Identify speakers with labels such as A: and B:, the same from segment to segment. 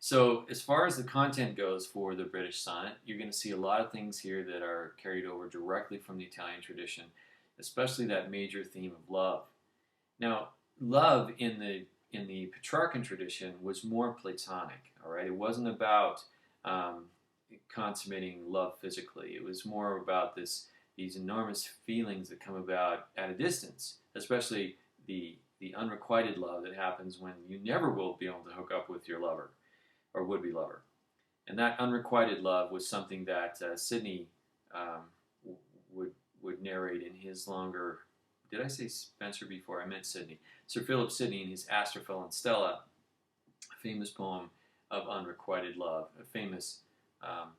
A: So as far as the content goes for the British sonnet, you're going to see a lot of things here that are carried over directly from the Italian tradition, especially that major theme of love. Now, love in the Petrarchan tradition was more Platonic. All right, it wasn't about um, consummating love physically. It was more about these enormous feelings that come about at a distance, especially the unrequited love that happens when you never will be able to hook up with your lover or would-be lover. And that unrequited love was something that Sidney um, would would narrate in his longer. Did I say Spenser before? I meant Sidney. Sir Philip Sidney in his Astrophel and Stella, a famous poem of unrequited love, a famous um,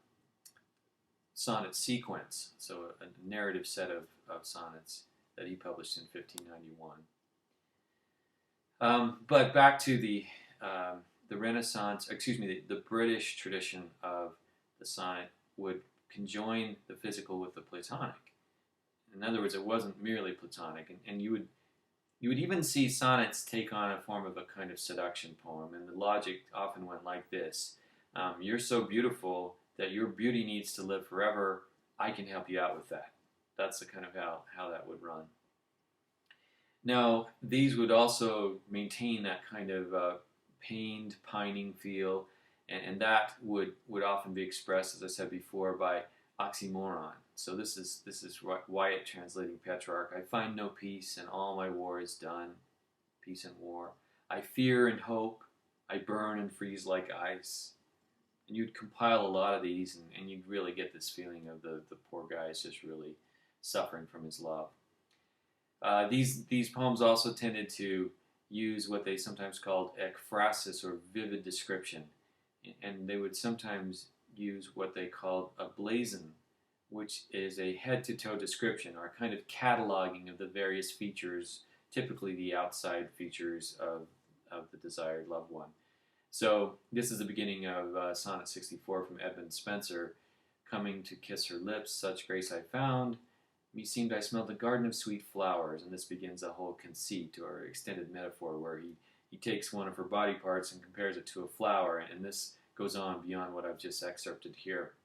A: sonnet sequence, so a narrative set of sonnets that he published in 1591. But back to the Renaissance, excuse me, the British tradition of the sonnet would conjoin the physical with the Platonic. In other words, it wasn't merely Platonic, and you would even see sonnets take on a form of a kind of seduction poem, and the logic often went like this: "You're so beautiful that your beauty needs to live forever. I can help you out with that." That's the kind of how that would run. Now, these would also maintain that kind of pained, pining feel, and that would often be expressed, as I said before, by oxymoron. So this is Wyatt translating Petrarch. I find no peace, and all my war is done. Peace and war. I fear and hope. I burn and freeze like ice. And you'd compile a lot of these, and you'd really get this feeling of the poor guy is just really suffering from his love. These poems also tended to use what they sometimes called ekphrasis, or vivid description, and they would sometimes use what they called a blazon, which is a head-to-toe description, or a kind of cataloging of the various features, typically the outside features of the desired loved one. So this is the beginning of Sonnet 64 from Edmund Spenser. "Coming to kiss her lips, such grace I found. Meseemed I smelled a garden of sweet flowers." And this begins a whole conceit or extended metaphor where he takes one of her body parts and compares it to a flower, and this goes on beyond what I've just excerpted here.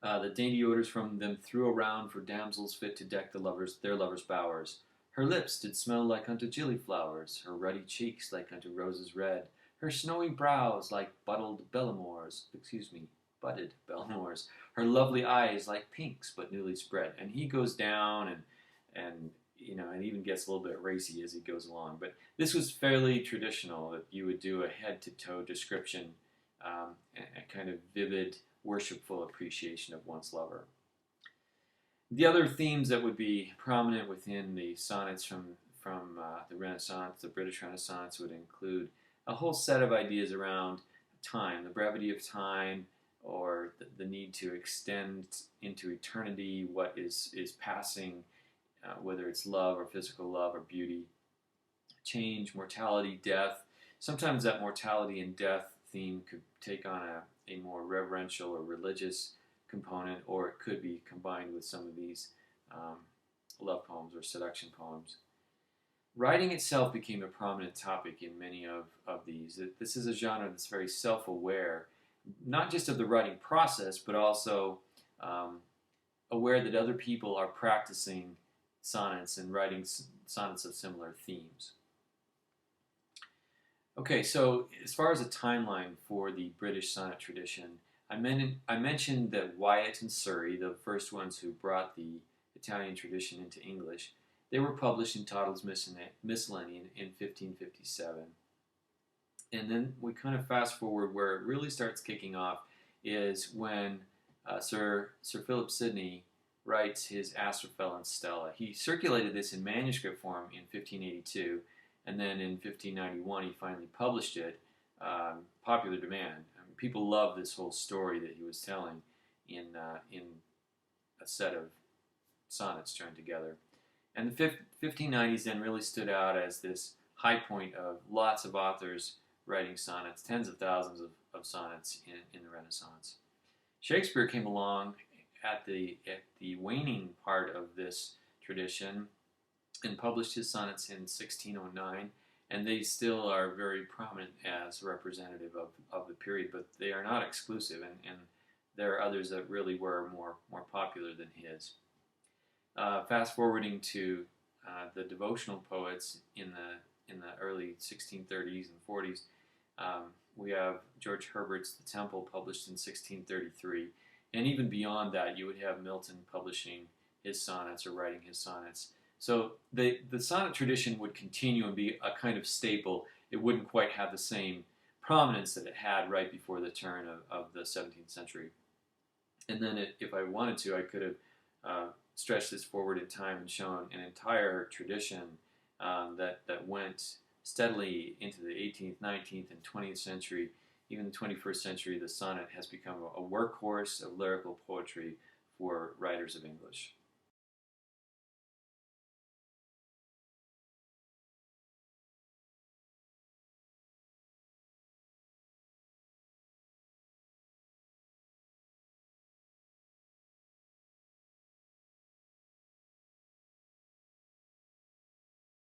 A: "The dainty odors from them threw around for damsels fit to deck their lovers' bowers. Her lips did smell like unto gilly flowers, her ruddy cheeks like unto roses red, her snowy brows like budded Bellamores, her lovely eyes like pinks but newly spread." And he goes down and and even gets a little bit racy as he goes along. But this was fairly traditional, that you would do a head-to-toe description, a kind of vivid, worshipful appreciation of one's lover. The other themes that would be prominent within the sonnets from the Renaissance, the British Renaissance, would include a whole set of ideas around time, the brevity of time, or the need to extend into eternity what is passing, whether it's love or physical love or beauty, change, mortality, death. Sometimes that mortality and death theme could take on a more reverential or religious component, or it could be combined with some of these love poems or seduction poems. Writing itself became a prominent topic in many of these. This is a genre that's very self-aware, not just of the writing process, but also aware that other people are practicing sonnets and writing sonnets of similar themes. Okay, so as far as a timeline for the British sonnet tradition, I mentioned that Wyatt and Surrey, the first ones who brought the Italian tradition into English, they were published in Tottel's Miscellany in 1557. And then we kind of fast forward, where it really starts kicking off is when Sir Philip Sidney writes his Astrophel and Stella. He circulated this in manuscript form in 1582, and then in 1591 he finally published it, popular demand. I mean, people love this whole story that he was telling in a set of sonnets joined together. And the 1590s then really stood out as this high point of lots of authors writing sonnets, tens of thousands of sonnets in the Renaissance. Shakespeare came along at the waning part of this tradition and published his sonnets in 1609, and they still are very prominent as representative of the period, but they are not exclusive, and there are others that really were more popular than his. Fast forwarding to the devotional poets in the early 1630s and 40s, we have George Herbert's The Temple, published in 1633, and even beyond that, you would have Milton publishing his sonnets or writing his sonnets. So the sonnet tradition would continue and be a kind of staple. It wouldn't quite have the same prominence that it had right before the turn of the 17th century. And then if I wanted to, I could have stretched this forward in time and shown an entire tradition that went steadily into the 18th, 19th, and 20th century. Even the 21st century, the sonnet has become a workhorse of lyrical poetry for writers of English.